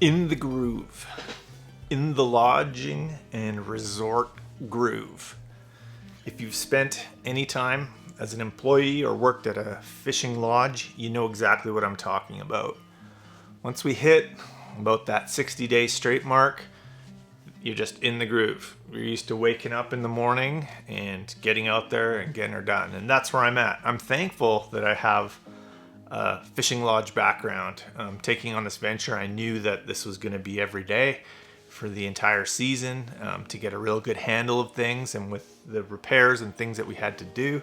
In the groove. In the lodging and resort groove. If you've spent any time as an employee or worked at a fishing lodge, you know exactly what I'm talking about. Once we hit about that 60-day straight mark, you're just in the groove. You're used to waking up in the morning and getting out there and getting her done. And that's where I'm at. I'm thankful that I have a fishing lodge background. Taking on this venture, I knew that this was going to be every day for the entire season, to get a real good handle of things and with the repairs and things that we had to do.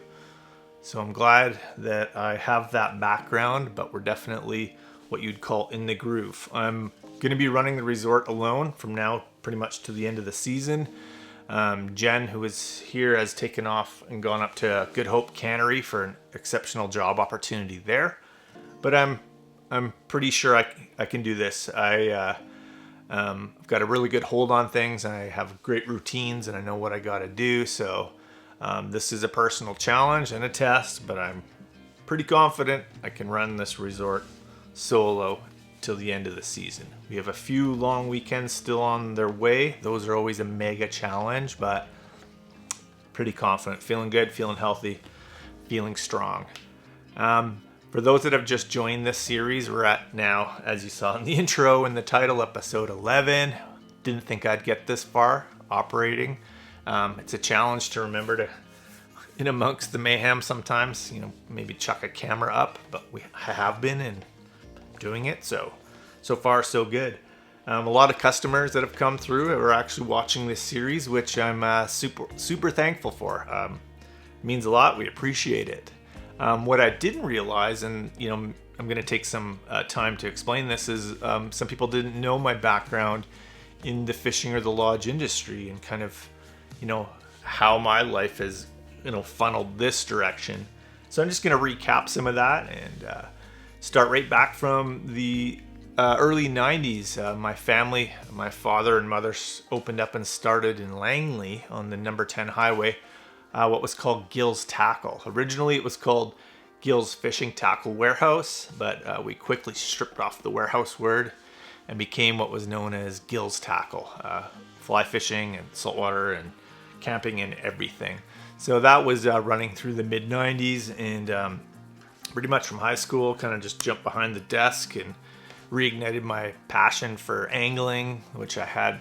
So I'm glad that I have that background, but we're definitely what you'd call in the groove. I'm going to be running the resort alone from now pretty much to the end of the season. Jen, who is here, has taken off and gone up to Good Hope Cannery for an exceptional job opportunity there. But I'm pretty sure I can do this. I've got a really good hold on things, and I have great routines, and I know what I got to do. So this is a personal challenge and a test, but I'm pretty confident I can run this resort solo till the end of the season. We have a few long weekends still on their way. Those are always a mega challenge, but pretty confident, feeling good, feeling healthy, feeling strong. For those that have just joined this series, we're at now, as you saw in the intro and the title, episode 11. Didn't think I'd get this far operating. It's a challenge to remember to, in amongst the mayhem sometimes, maybe chuck a camera up, but I have been and doing it. So far so good. A lot of customers that have come through are actually watching this series, which I'm super thankful for. It means a lot. We appreciate it. What I didn't realize, and I'm going to take some time to explain this, is some people didn't know my background in the fishing or the lodge industry, and kind of how my life has funneled this direction. So I'm just going to recap some of that and start right back from the early 90s. My family, my father and mother opened up and started in Langley on the number 10 highway, what was called Gill's Tackle. Originally it was called Gill's Fishing Tackle Warehouse, but we quickly stripped off the warehouse word and became what was known as Gill's Tackle. Fly fishing and saltwater and camping and everything. So that was running through the mid 90s, and pretty much from high school, kind of just jumped behind the desk and reignited my passion for angling, which I had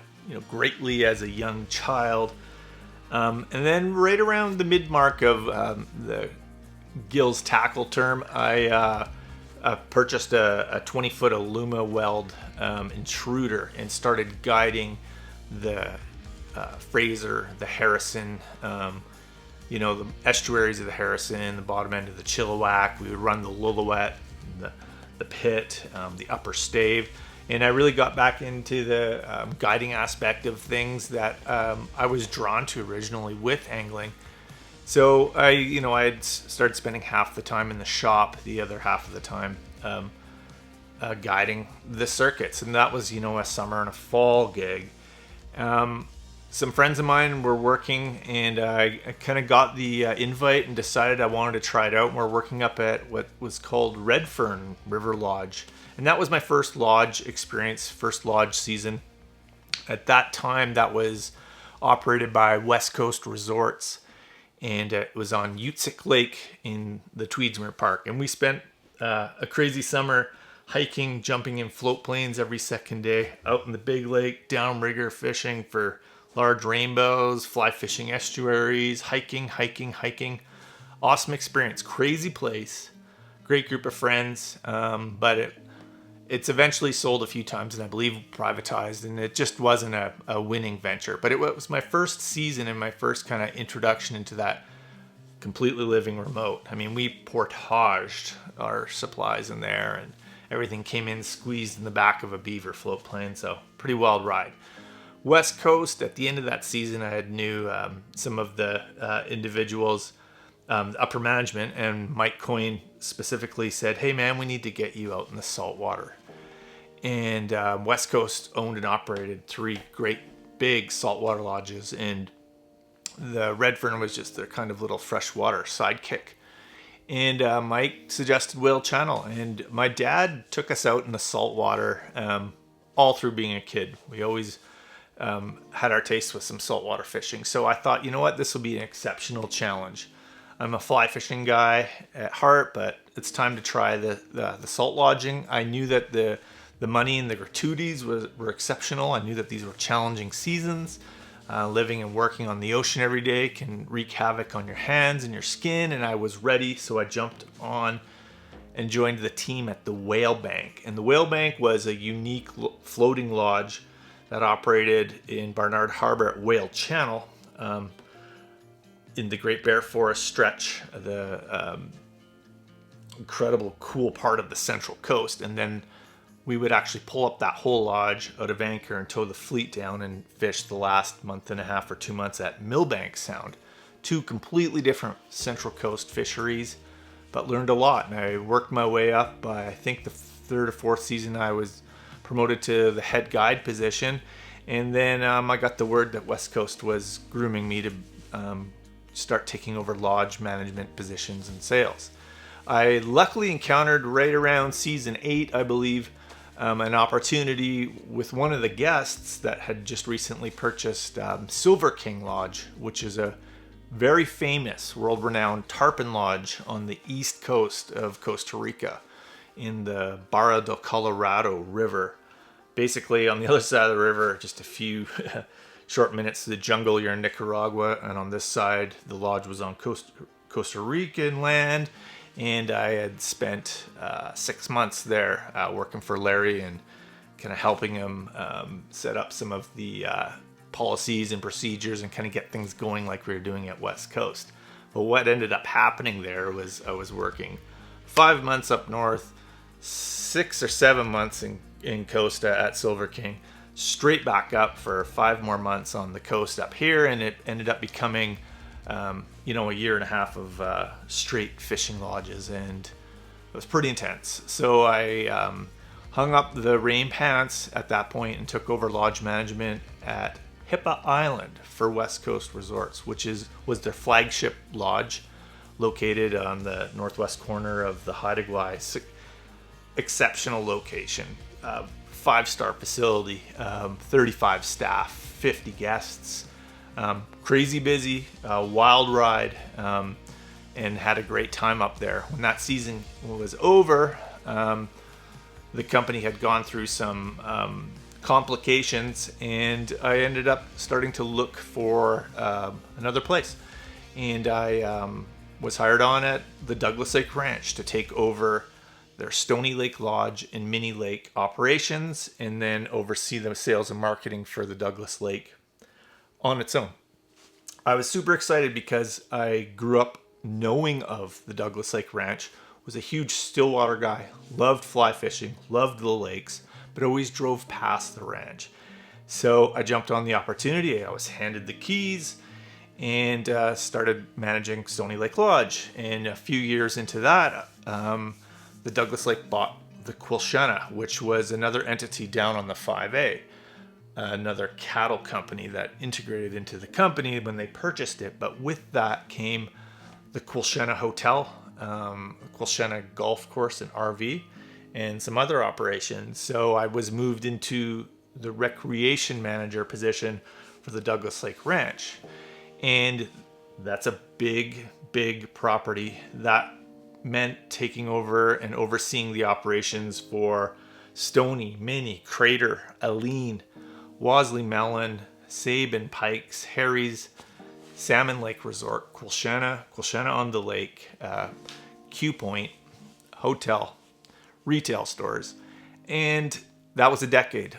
greatly as a young child. And then right around the mid-mark of the Gill's Tackle term, I purchased a 20-foot Aluma weld intruder and started guiding the Fraser, the Harrison, the estuaries of the Harrison, the bottom end of the Chilliwack. We would run the Lillooet, the Pit, the Upper Stave. And I really got back into the guiding aspect of things that I was drawn to originally with angling. So I had started spending half the time in the shop, the other half of the time guiding the circuits. And that was, a summer and a fall gig. Some friends of mine were working, and I kind of got the invite and decided I wanted to try it out. And we're working up at what was called Redfern River Lodge. And that was my first lodge experience, first lodge season. At that time, that was operated by West Coast Resorts, and it was on Utsick Lake in the Tweedsmuir Park. And we spent a crazy summer hiking, jumping in float planes every second day, out in the big lake, downrigger fishing for large rainbows, fly fishing estuaries, hiking. Awesome experience, crazy place, great group of friends, but it's eventually sold a few times, and I believe privatized, and it just wasn't a winning venture. But it was my first season and my first kind of introduction into that completely living remote. I mean, we portaged our supplies in there, and everything came in squeezed in the back of a beaver float plane, so pretty wild ride. West Coast, at the end of that season, I had knew some of the individuals, upper management, and Mike Coyne specifically said, "Hey man, we need to get you out in the saltwater." And West Coast owned and operated 3 great big saltwater lodges, and the Redfern was just their kind of little freshwater sidekick. And Mike suggested Whale Channel, and my dad took us out in the saltwater all through being a kid. We always had our taste with some saltwater fishing. So I thought, you know what, this will be an exceptional challenge. I'm a fly fishing guy at heart, but it's time to try the salt lodging. I knew that the money and the gratuities were exceptional. I knew that these were challenging seasons. Living and working on the ocean every day can wreak havoc on your hands and your skin, and I was ready, so I jumped on and joined the team at the Whale Bank. And the Whale Bank was a unique floating lodge that operated in Barnard Harbor at Whale Channel, in the Great Bear Forest stretch, the incredible cool part of the Central Coast. And then we would actually pull up that whole lodge out of anchor and tow the fleet down and fish the last month and a half or 2 months at Millbank Sound. 2 completely different Central Coast fisheries, but learned a lot. And I worked my way up. By I think the 3rd or 4th season, I was promoted to the head guide position. And then I got the word that West Coast was grooming me to start taking over lodge management positions and sales. I luckily encountered right around season 8, I believe, an opportunity with one of the guests that had just recently purchased Silver King Lodge, which is a very famous, world-renowned tarpon lodge on the east coast of Costa Rica in the Barra del Colorado River. Basically, on the other side of the river, just a few short minutes to the jungle, you're in Nicaragua, and on this side, the lodge was on Costa Rican land. And I had spent 6 months there working for Larry and kind of helping him set up some of the policies and procedures and kind of get things going like we were doing at West Coast. But what ended up happening there was I was working 5 months up north, 6 or 7 months in Costa at Silver King, straight back up for 5 more months on the coast up here, and it ended up becoming a year and a half of straight fishing lodges, and it was pretty intense. So I hung up the rain pants at that point and took over lodge management at Hippa Island for West Coast Resorts, which was their flagship lodge located on the northwest corner of the Haida Gwaii. Exceptional location, 5-star facility, 35 staff, 50 guests. Crazy busy, wild ride, and had a great time up there. When that season was over, the company had gone through some complications, and I ended up starting to look for another place. And I was hired on at the Douglas Lake Ranch to take over their Stony Lake Lodge and Mini Lake operations, and then oversee the sales and marketing for the Douglas Lake on its own. I was super excited because I grew up knowing of the Douglas Lake Ranch, was a huge Stillwater guy, loved fly fishing, loved the lakes, but always drove past the ranch. So I jumped on the opportunity. I was handed the keys and started managing Stony Lake Lodge. And a few years into that, the Douglas Lake bought the Quilchena, which was another entity down on the 5A. Another cattle company that integrated into the company when they purchased it. But with that came the Quilchena Hotel, Quilchena Golf Course and RV, and some other operations. So I was moved into the recreation manager position for the Douglas Lake Ranch. And that's a big, big property. That meant taking over and overseeing the operations for Stony, Mini, Crater, Aline, Wasley Melon, Sabin, Pikes, Harry's, Salmon Lake Resort, Quilchena on the Lake, Q Point, hotel, retail stores. And that was a decade.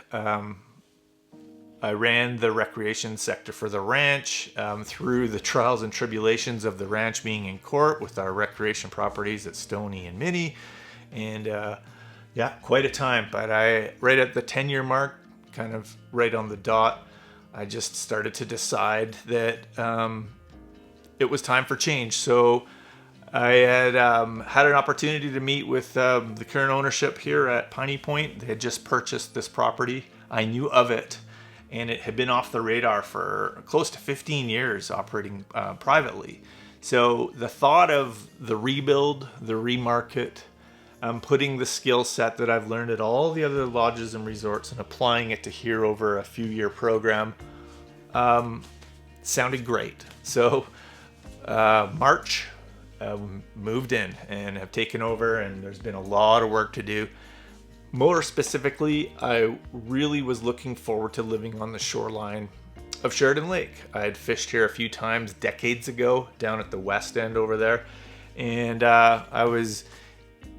I ran the recreation sector for the ranch through the trials and tribulations of the ranch being in court with our recreation properties at Stony and Mini. And quite a time. But right at the 10-year mark, kind of right on the dot, I just started to decide that it was time for change. So I had had an opportunity to meet with the current ownership here at Piney Point. They had just purchased this property. I knew of it, and it had been off the radar for close to 15 years operating privately. So the thought of the rebuild, the remarket, I'm putting the skill set that I've learned at all the other lodges and resorts and applying it to here over a few-year program. Sounded great. So March, moved in and have taken over, and there's been a lot of work to do. More specifically, I really was looking forward to living on the shoreline of Sheridan Lake. I had fished here a few times decades ago down at the west end over there, and I was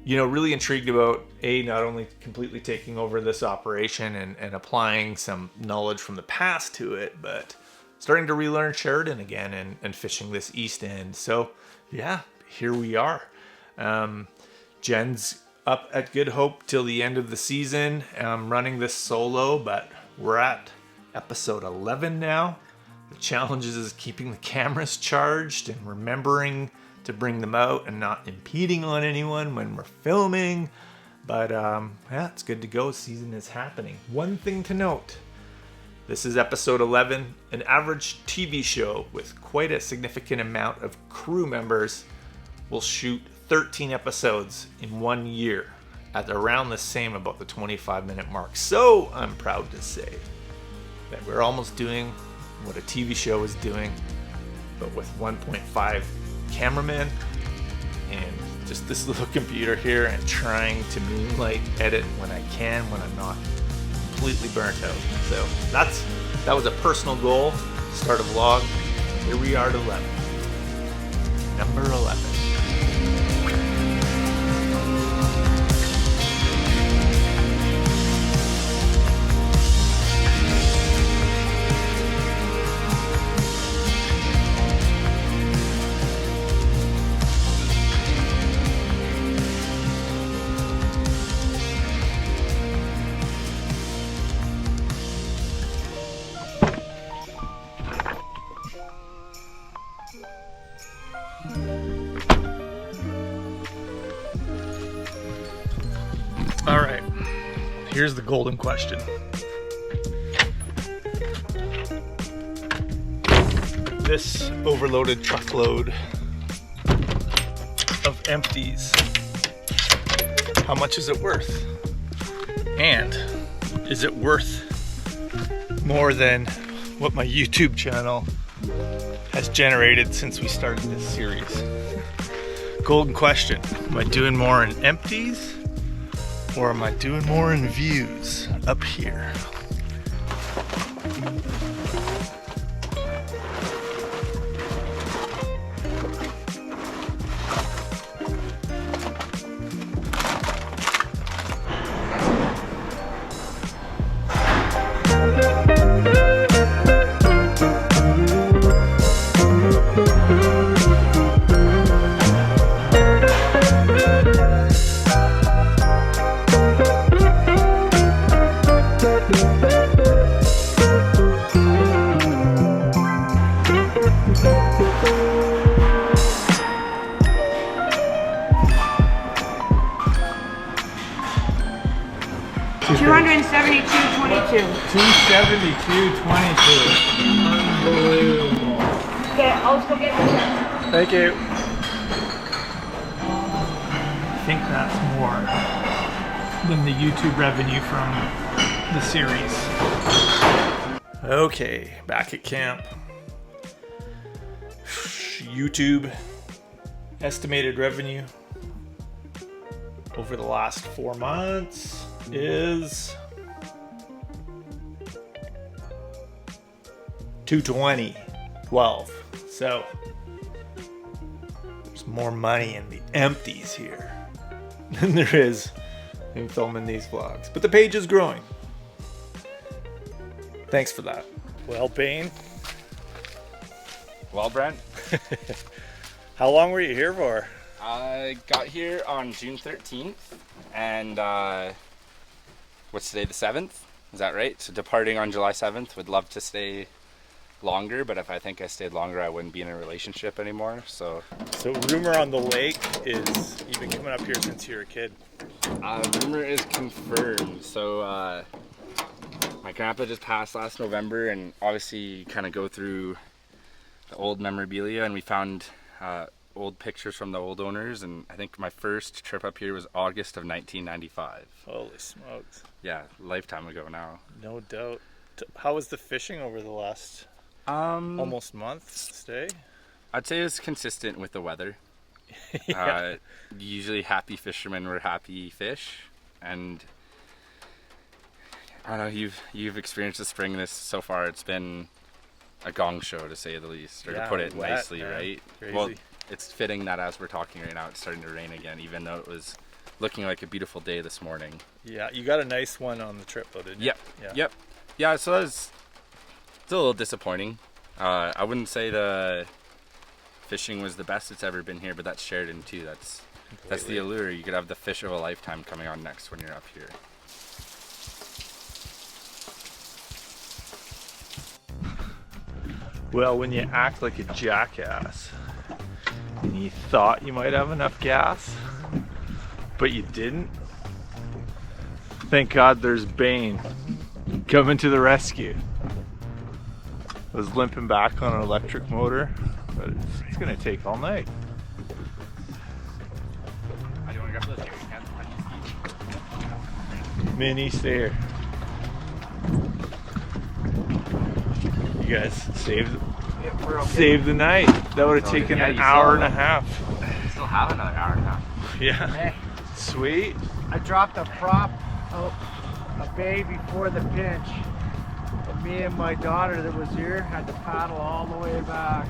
really intrigued about not only completely taking over this operation and applying some knowledge from the past to it, but starting to relearn Sheridan again and fishing this east end. So yeah, here we are. Jen's up at Good Hope till the end of the season. I'm running this solo, but we're at episode 11 now. The challenge is keeping the cameras charged and remembering to bring them out and not impeding on anyone when we're filming. But it's good to go. Season is happening. One thing to note: this is episode 11. An average TV show with quite a significant amount of crew members will shoot 13 episodes in 1 year at around the same, about the 25-minute mark. So I'm proud to say that we're almost doing what a TV show is doing, but with 1.5 cameramen and just this little computer here, and trying to moonlight edit when I can, when I'm not completely burnt out. So that was a personal goal. Start a vlog. Here we are at 11. Number 11. All right, here's the golden question. This overloaded truckload of empties, how much is it worth? And is it worth more than what my YouTube channel has generated since we started this series? Golden question. Am I doing more in empties, or am I doing more in views up here? $272.22. Unbelievable. Okay, I'll just go get my check. Thank you. I think that's more than the YouTube revenue from the series. Okay, back at camp. YouTube estimated revenue over the last 4 months is $220.12. So there's more money in the empties here than there is in filming these vlogs. But the page is growing. Thanks for that. Well, Payne. Well, Brent. How long were you here for? I got here on June 13th, and what's today, the 7th? Is that right? So departing on July 7th. Would love to stay longer, but if I think I stayed longer, I wouldn't be in a relationship anymore. So rumor on the lake is you've been coming up here since you were a kid. Rumor is confirmed. So my grandpa just passed last November, and obviously you kind of go through the old memorabilia, and we found old pictures from the old owners, and I think my first trip up here was August of 1995. Holy smokes. Yeah, lifetime ago now. No doubt. How was the fishing over the last almost month stay? I'd say it was consistent with the weather. Yeah. Usually happy fishermen were happy fish, and I don't know, you've experienced the spring this so far. It's been a gong show, to say the least, or Yeah, to put it wet, nicely, man. right? Crazy. Well, it's fitting that as we're talking right now, it's starting to rain again, even though it was looking like a beautiful day this morning. Yeah, you got a nice one on the trip though, didn't you? Yep. Yeah, so it's a little disappointing. I wouldn't say the fishing was the best it's ever been here, but that's Sheridan too. That's the allure. You could have the fish of a lifetime coming on next when you're up here. Well, when you act like a jackass and you thought you might have enough gas, but you didn't, thank God there's Bane coming to the rescue. I was limping back on an electric motor, but it's gonna take all night. I don't want to grab those cans. Mini stair. You guys saved the night. That would have taken an hour and a half. Still have another hour and a half. Yeah. Hey, Sweet. I dropped a prop, a bay before the pinch. Me and my daughter that was here had to paddle all the way back.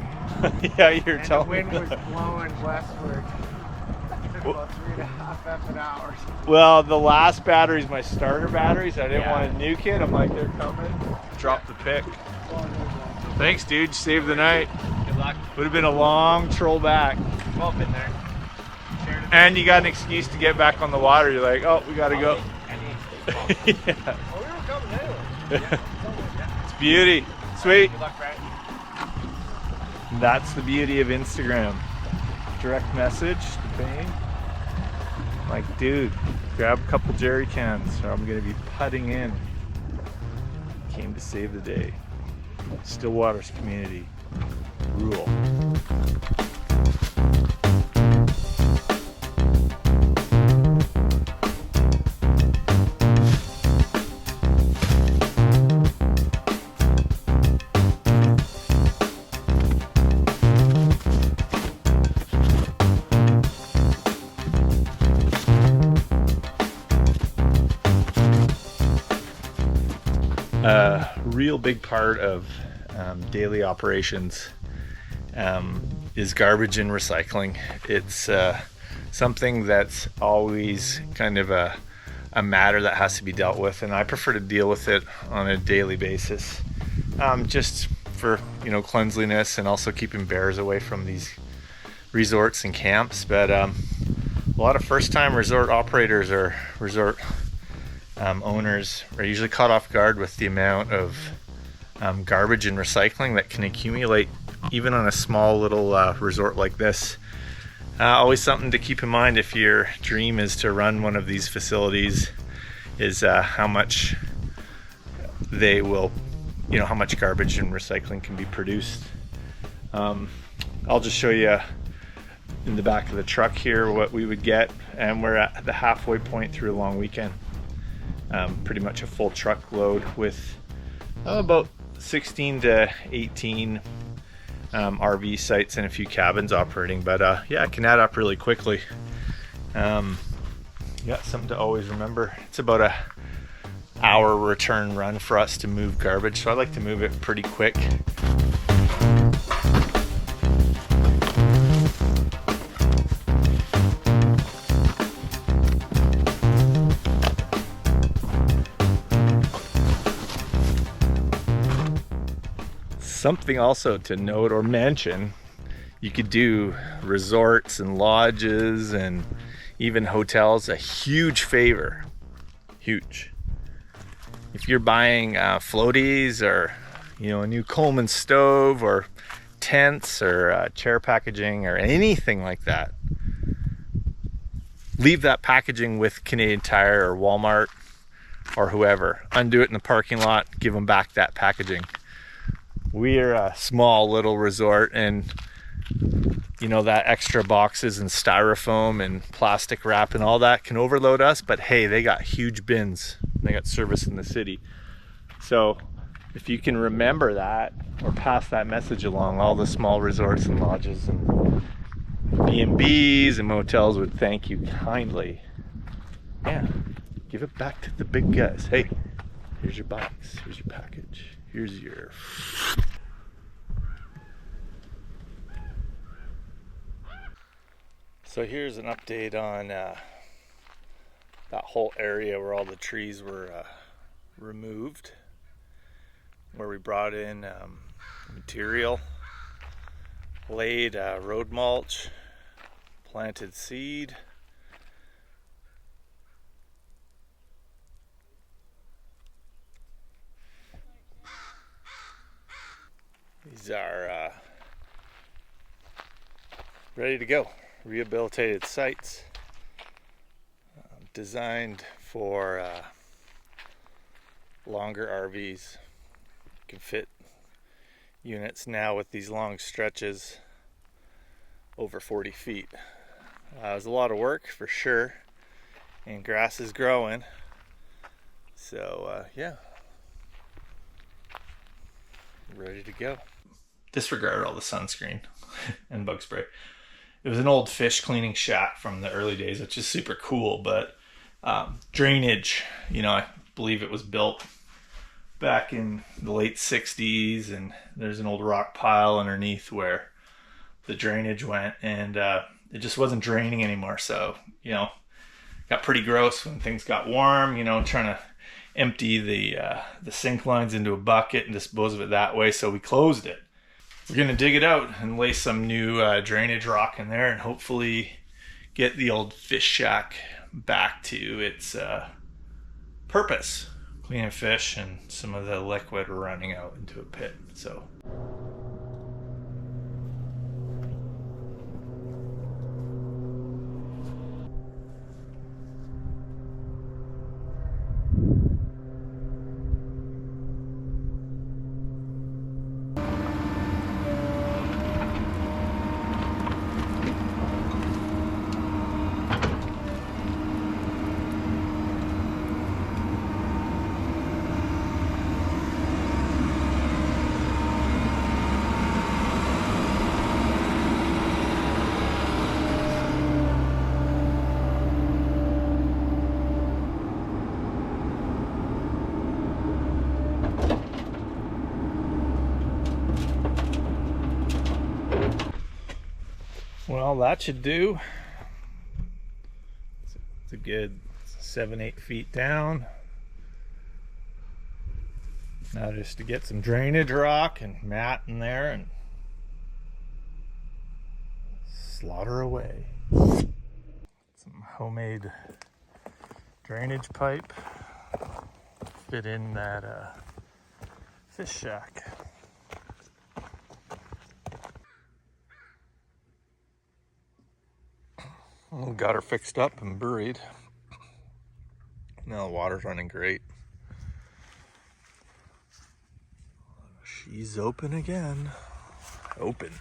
Yeah, you're And the telling wind me. was blowing westward. It took about 3.5 effing hours. Well, the last batteries, my starter batteries, I didn't Yeah. want to nuke it. I'm like, they're coming. Drop the pick. Thanks, dude. You saved the night. Good luck. Would have been a long troll back. Well, been there. And you got an excuse to get back on the water. You're like, oh, we got to go. Yeah. Oh, we were coming anyway. It's beauty. Sweet. Good luck, Brad. That's the beauty of Instagram. Direct message to Bane. Like, dude, grab a couple jerry cans or I'm gonna be putting in. Came to save the day. Stillwater's community rule. A real big part of daily operations is garbage and recycling. It's something that's always kind of a matter that has to be dealt with, and I prefer to deal with it on a daily basis, just for cleanliness and also keeping bears away from these resorts and camps. But a lot of first-time resort operators or resort owners are usually caught off guard with the amount of garbage and recycling that can accumulate even on a small little resort like this. Always something to keep in mind if your dream is to run one of these facilities is how much they will, how much garbage and recycling can be produced. I'll just show you in the back of the truck here what we would get, and we're at the halfway point through a long weekend. Pretty much a full truckload with about 16 to 18 RV sites and a few cabins operating, but yeah, it can add up really quickly. Yeah, something to always remember. It's about a hour return run for us to move garbage, so I like to move it pretty quick. Something also to note or mention, you could do resorts and lodges and even hotels a huge favor. Huge. If you're buying floaties or a new Coleman stove or tents or chair packaging or anything like that, leave that packaging with Canadian Tire or Walmart or whoever. Undo it in the parking lot, give them back that packaging. We are a small little resort, and you know, that extra boxes and styrofoam and plastic wrap and all that can overload us. But hey, they got huge bins. They got service in the city. So if you can remember that or pass that message along, all the small resorts and lodges and B&Bs and motels would thank you kindly. Yeah, give it back to the big guys. Hey, here's your box, here's your package, here's your... So here's an update on that whole area where all the trees were removed, where we brought in material, laid road mulch, planted seed. These are ready to go. Rehabilitated sites designed for longer RVs. Can fit units now with these long stretches over 40 feet. It was a lot of work for sure, and grass is growing. So yeah, ready to go. Disregard all the sunscreen and bug spray. It was an old fish cleaning shack from the early days, which is super cool, but drainage, you know, I believe it was built back in the late 60s, and there's an old rock pile underneath where the drainage went, and it just wasn't draining anymore. So, you know, got pretty gross when things got warm, you know, trying to empty the sink lines into a bucket and dispose of it that way. So we closed it. We're gonna dig it out and lay some new drainage rock in there and hopefully get the old fish shack back to its purpose. Cleaning fish and some of the liquid running out into a pit. So well, that should do. It's a good 7-8 feet down. Now just to get some drainage rock and mat in there and slaughter away. Some homemade drainage pipe fit in that fish shack. Got her fixed up and buried. Now the water's running great. She's open again. Open.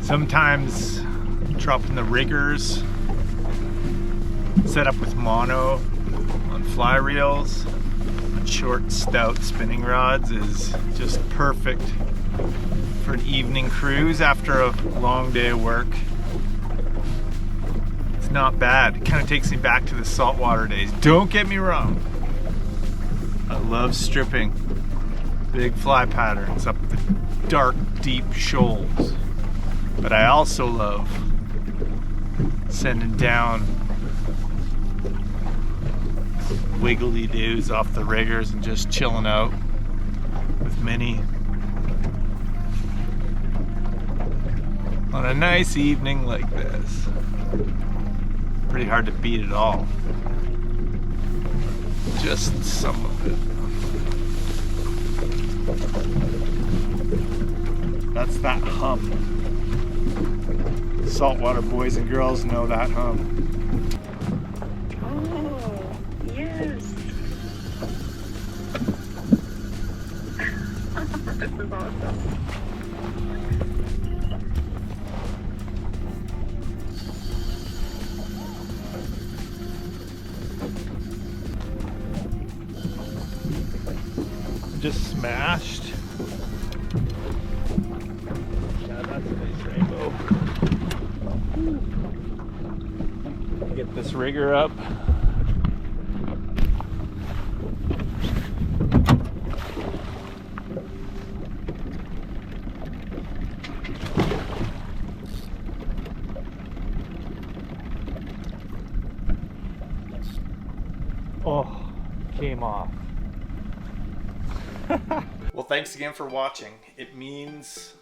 Sometimes dropping the riggers, set up with mono on fly reels, on short, stout spinning rods is just perfect for an evening cruise after a long day of work. It's not bad. It kind of takes me back to the saltwater days. Don't get me wrong. I love stripping big fly patterns up the dark, deep shoals. But I also love sending down wiggly doos off the riggers and just chilling out with Minnie on a nice evening like this. Pretty hard to beat it all. Just some of it. That's that hum. Saltwater boys and girls know that hum. Oh, yes. This is awesome. Just smashed. Yeah, that's a nice rainbow. Get this rigger up. Oh, came off. Well, thanks again for watching. It means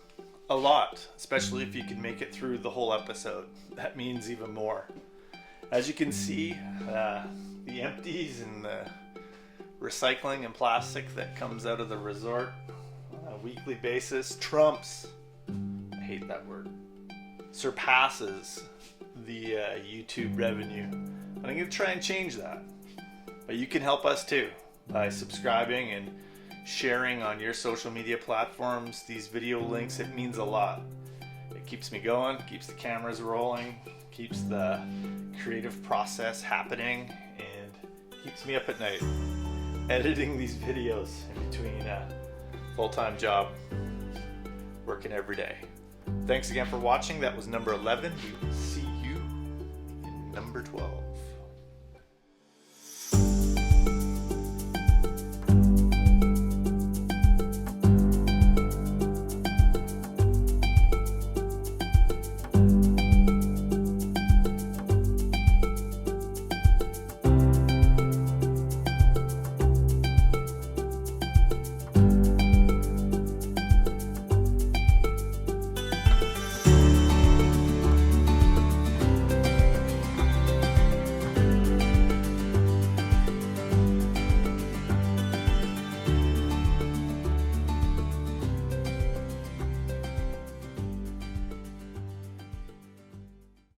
a lot, especially if you can make it through the whole episode. That means even more. As you can see, the empties and the recycling and plastic that comes out of the resort on a weekly basis trumps, I hate that word, surpasses the YouTube revenue. And I'm going to try and change that. But you can help us too by subscribing and sharing on your social media platforms these video links. It means a lot. It keeps me going, keeps the cameras rolling, keeps the creative process happening, and keeps me up at night editing these videos in between a full-time job, working every day. Thanks again for watching. That was number 11. We will see you in number 12.